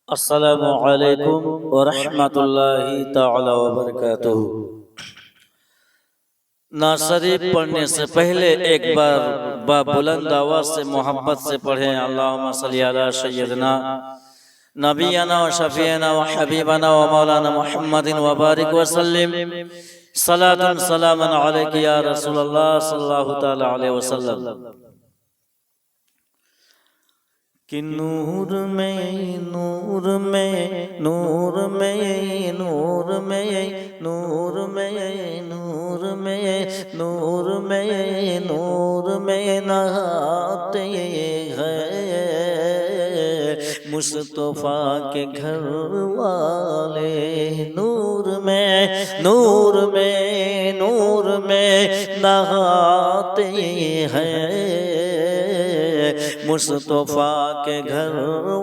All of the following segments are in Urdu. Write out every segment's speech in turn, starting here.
السلام علیکم ورحمۃ اللہ تعالی وبرکاتہ۔ ناصری پڑھنے سے پہلے ایک بار بلند آواز سے محبت سے پڑھیں، اللہم صلی علی سیدنا نبینا و شفیعنا و حبیبنا و مولانا محمد وبارک وسلم، صلاۃ سلاما علیک یا رسول اللہ صلی اللہ تعالی علیہ وسلم۔ کہ نور میں نور میں نور میں نور میں نور میں نور میں نور میں نور میں نہاتے ہیں مصطفیٰ کے گھر والے، نور میں نور میں نور میں نہاتے ہیں مصطفیٰ کے گھر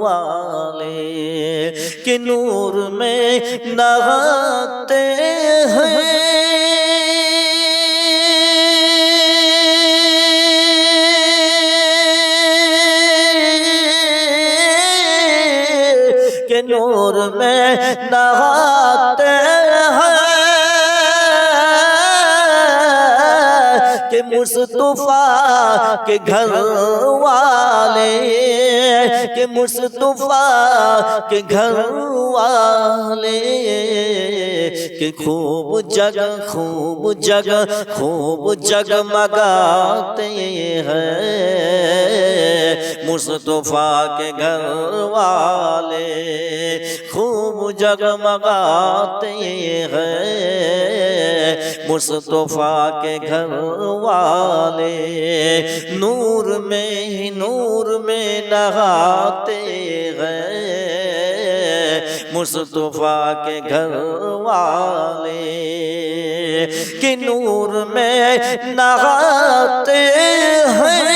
والے، کہ نور میں نہاتے ہیں کہ نور میں نہاتے ہیں کہ مصطفیٰ کے گھر والے، کہ مصطفیٰ کے گھر والے، کہ خوب جگمگاتے ہیں مصطفیٰ کے گھر والے، خوب جگمگاتے ہیں مصطفیٰ کے گھر والے، نور میں نہاتے ہیں مصطفیٰ کے گھر والے، کہ نور میں نہاتے ہیں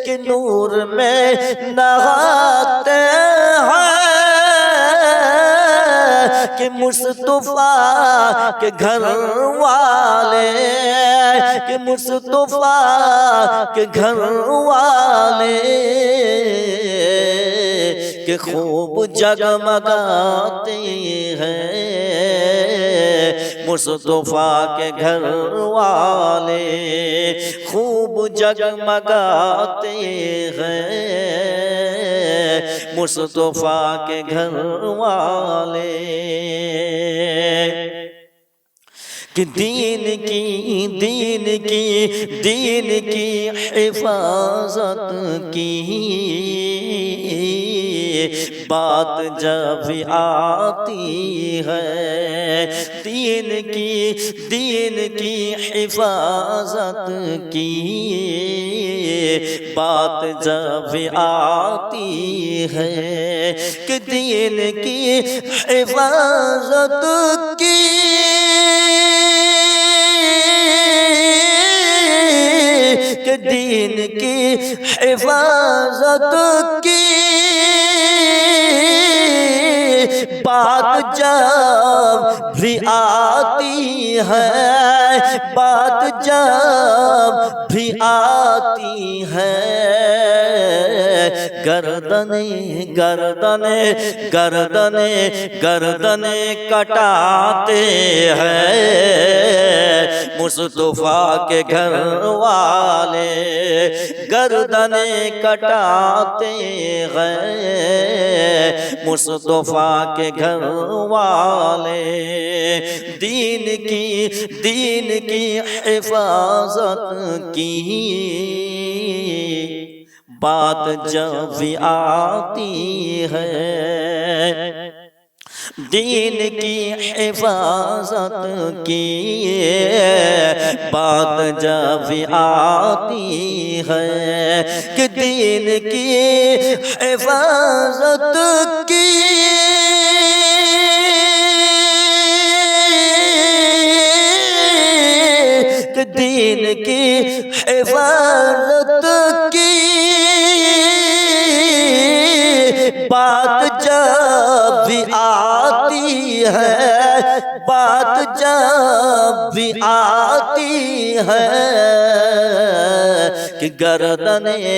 کہ نور میں نہاتے ہیں کہ مصطفیٰ کے گھر والے، کہ مصطفیٰ کے گھر والے، کہ خوب جگمگاتے ہیں مصطفیٰ کے گھر والے، خوب جگمگاتے ہیں مصطفیٰ کے گھر والے، کہ دین کی حفاظت کی بات جب آتی ہے، دین کی حفاظت کی بات جب آتی ہے، کہ دین کی حفاظت کی کہ دین کی حفاظت کی بات جب بھی آتی ہے، بات جب بھی آتی ہے، گردن کٹاتے ہیں مصطفیٰ کے گھر والے، گردن کٹاتے ہیں مصطفیٰ کے گھر والے، دین کی حفاظت کی بات جب بھی آتی ہے، دین کی حفاظت کی بات جب بھی آتی ہے، کہ دین کی حفاظت کی کہ دین کی حفاظت کی بات جب بھی آتی ہے، بات جب بھی آتی ہے کہ گردنیں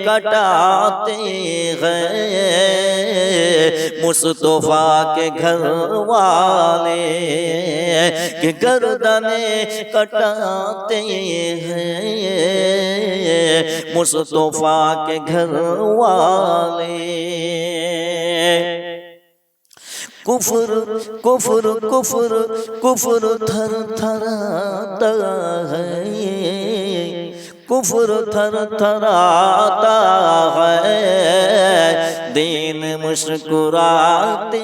کٹاتے ہیں مصطفیٰ کے گھر والے، کہ گردنیں کٹاتے ہیں مصطفیٰ کے گھر والے۔ کفر کفر کفر کفر تھر تھراتا ہے، کفر تھر تھراتا ہے، دین مسکراتے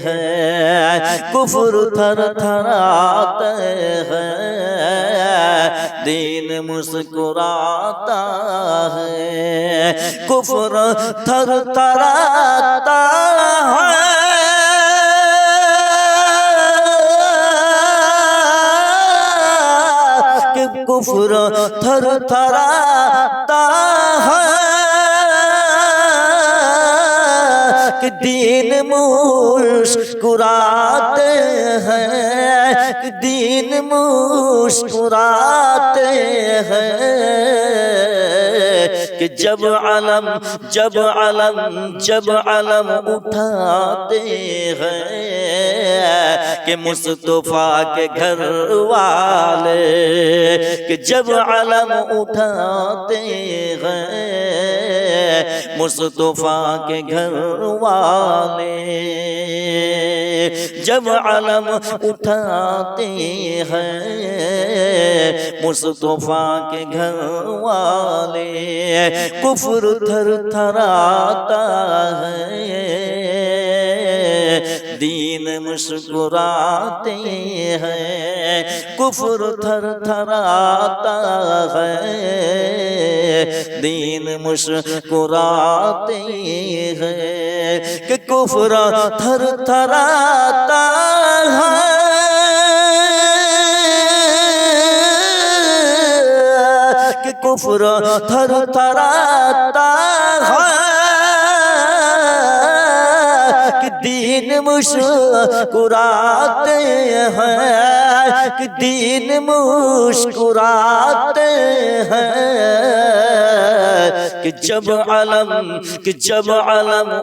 ہیں، کفر تھر تھراتا ہے، دین مسکراتا ہے، کفر تھر تھراتا ہے، کفر تھر تھراتا ہے، کہ دین مسکراتے ہیں، کہ دین مسکراتے ہیں، کہ جب علم اٹھاتے ہیں، کہ مصطفیٰ کے گھر والے، کہ جب علم اٹھاتے ہیں مصطفیٰ کے گھر والے، جب علم اٹھاتے ہیں مصطفیٰ کے گھر والے، کفر تھر تھراتا ہے، دین مسکراتے ہیں، کفر تھر تھراتا ہے، دین مسکراتے ہیں، کہ کفر تھر تھراتا ہے، کہ کفر تھر تھراتا ہے، کہ دین مسکراتے ہیں، کہ دین مسکراتے ہیں، کہ جب علم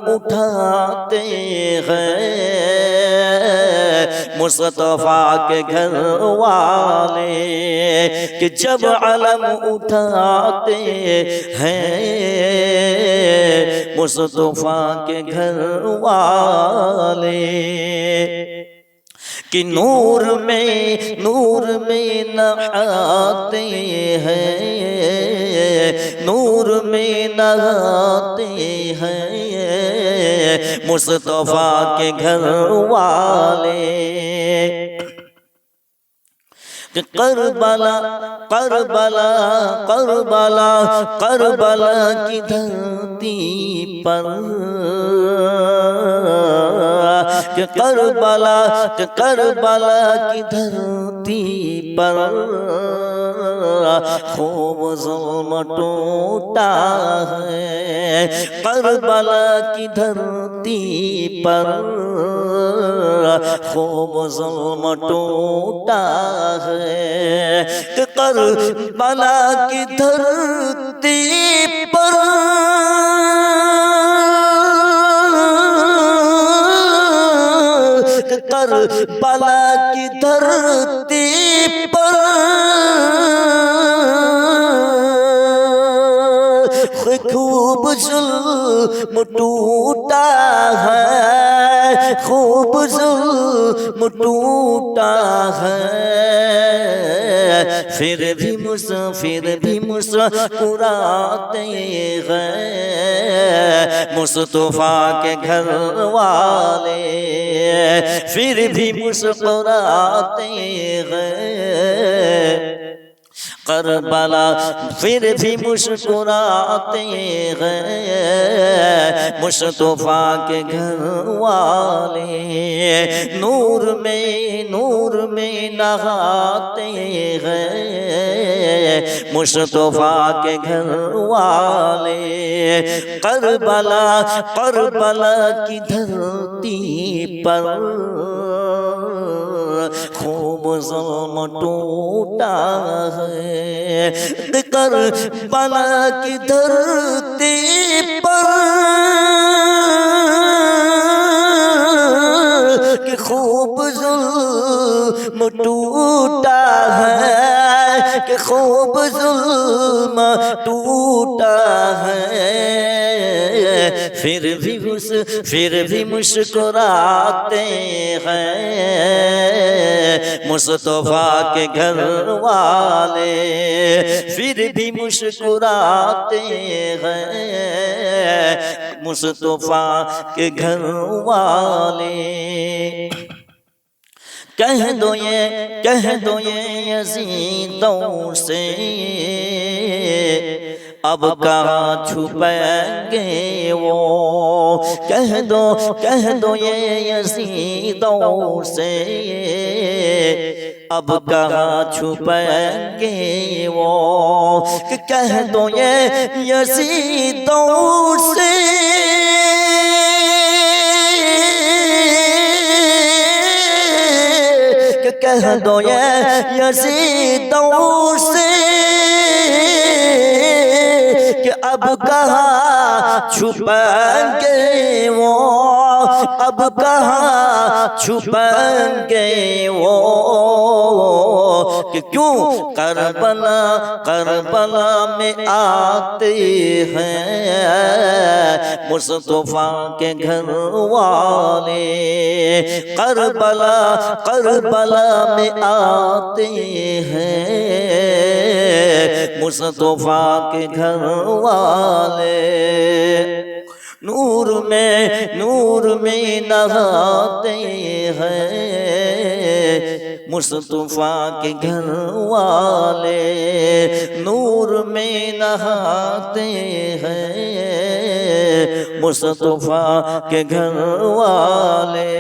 اٹھاتے ہیں مصطفیٰ کے گھر والے، کہ جب علم اٹھاتے ہیں مصطفیٰ کے گھر والے، کہ نور میں نہاتے ہیں، نور میں نہاتے ہیں مصطفیٰ کے گھر والے، کہ کربلا کی دھرتی پر، کہ کربلا کی دھرتی پر خوب ظلم ٹوٹا ہے، کربلا کی دھرتی پر خوب ظلم ٹوٹا ہے، کہ کربلا کی دھرتی پر کربلا کی دھرتی پر خوب ظلم ٹوٹا ہے، خوب ظلم ٹوٹا ہے، پھر بھی مسکراتے ہیں مصطفیٰ کے گھر والے، پھر بھی مسکراتے ہیں کربلا، پھر بھی مسکراتے ہیں مصطفیٰ کے گھر والے، نور میں نہاتے ہیں مصطفیٰ کے گھر والے، کربلا کی دھرتی پر خوب ظلم ٹوٹا ہے، کربلا کی دھرتی پر کہ خوب ظلم ٹوٹا ہے، کہ خوب ظلم ٹوٹا ہے، پھر بھی مسکراتے ہیں مصطفیٰ کے گھر والے، پھر بھی مسکراتے ہیں مصطفیٰ کے گھر والے۔ کہہ دو یہ یزیدوں سے اب کہاں چھپیں گے وہ، کہہ دو یہ یزیدوں سے اب کہاں چھپیں گے وہ، کہہ دو یہ یزیدوں سے کہہ دو یہ یزیدوں سے کہ اب کہاں چھپیں گے وہ، اب کہاں چھپیں گے وہ، کہ کیوں کربلا میں آتے ہیں مصطفیٰ کے گھر والے، کربلا میں آتے ہیں مصطفیٰ کے گھر والے، نور میں نہاتے ہیں مصطفیٰ کے گھر والے، نور میں نہاتے ہیں مصطفیٰ کے گھر والے۔